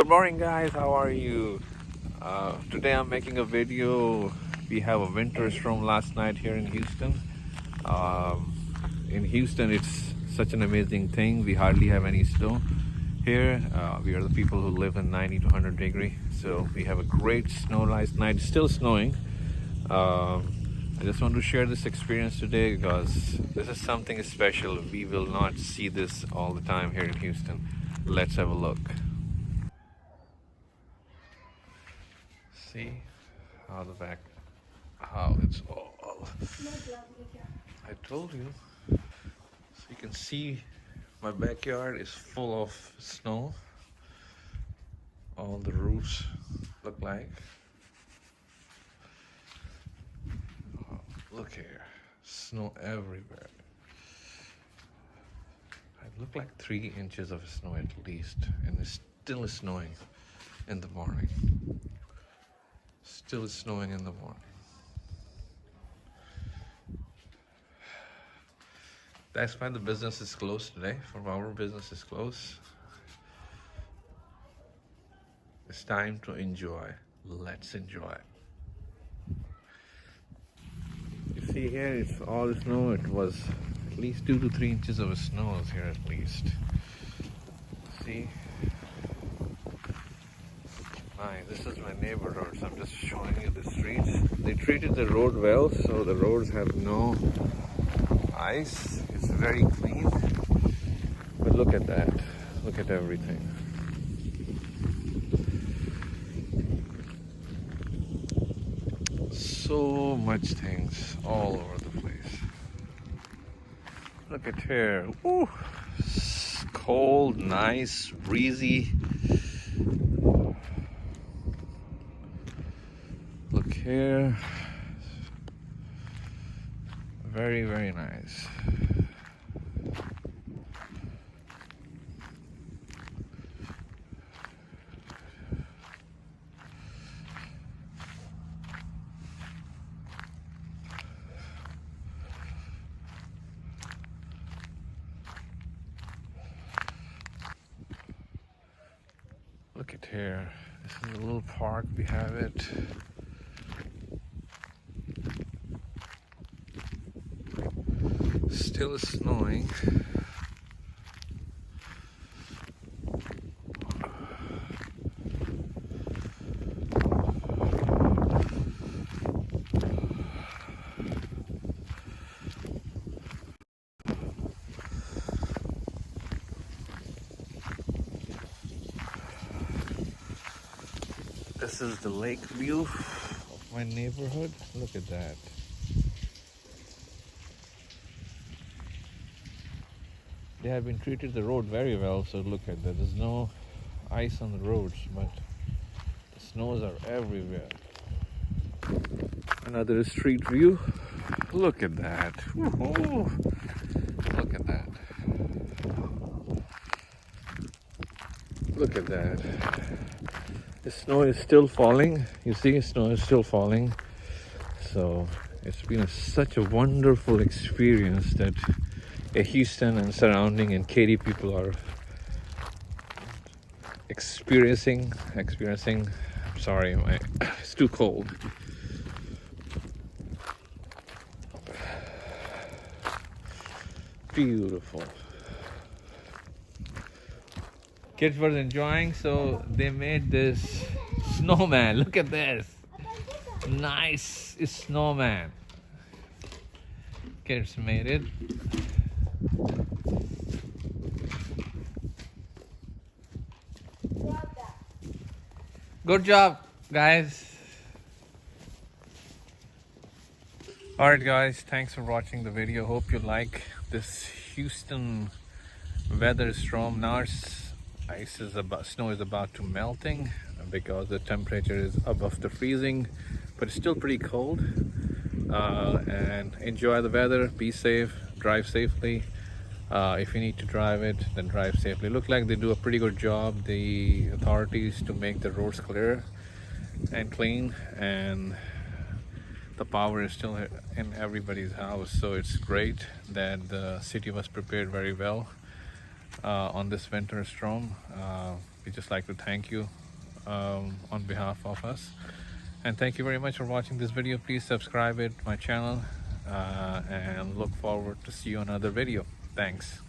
Good morning, guys. How are you? Today I'm making a video. We have a winter storm last night here in Houston. Um, in Houston, it's such an amazing thing. We hardly have any snow here. We are the people who live in 90 to 100 degree. So we have a great snow last night. It's still snowing. I just want to share this experience today because this is something special. We will not see this all the time here in Houston. Let's have a look. See how how it's all. I told you. So you can see my backyard is full of snow. All the roofs look like. Oh, look here, snow everywhere. It looked like 3 inches of snow at least, and it's still snowing in the morning. Still snowing in the morning. That's why the business is closed today. From our business is closed. It's time to enjoy. Let's enjoy. You see here, it's all snow. It was at least 2 to 3 inches of snow here at least. See? Nice. This is my neighborhood, so I'm just showing you the streets. They treated the road well, so the roads have no ice. It's very clean. But look at that. Look at everything. So much things all over the place. Look at here. Ooh, cold, nice, breezy. Look here. Very, very nice. Look at here. This is a little park. We have it. Still snowing. This is the lake view of my neighborhood. Look at that. They have been treated the road very well, so look at that. There's no ice on the roads, but the snows are everywhere. Another street view. Look at that. Woo-hoo. Look at that. Look at that. The snow is still falling. You see, snow is still falling. So it's been such a wonderful experience that Houston and surrounding and Katy people are experiencing. I'm sorry, it's too cold. Beautiful. Kids were enjoying, so they made this snowman. Look at this. Nice snowman. Kids made it. Good job, guys. Alright guys, thanks for watching the video. Hope you like this Houston weather storm. Now snow is about to melting because the temperature is above the freezing, but it's still pretty cold. And enjoy the weather, be safe, drive safely. If you need to drive it, then drive safely. Look like they do a pretty good job, the authorities, to make the roads clear and clean, and the power is still in everybody's house. So it's great that the city was prepared very well on this winter storm. we just like to thank you on behalf of us, and thank you very much for watching this video. Please subscribe it my channel, and look forward to see you on another video. Thanks.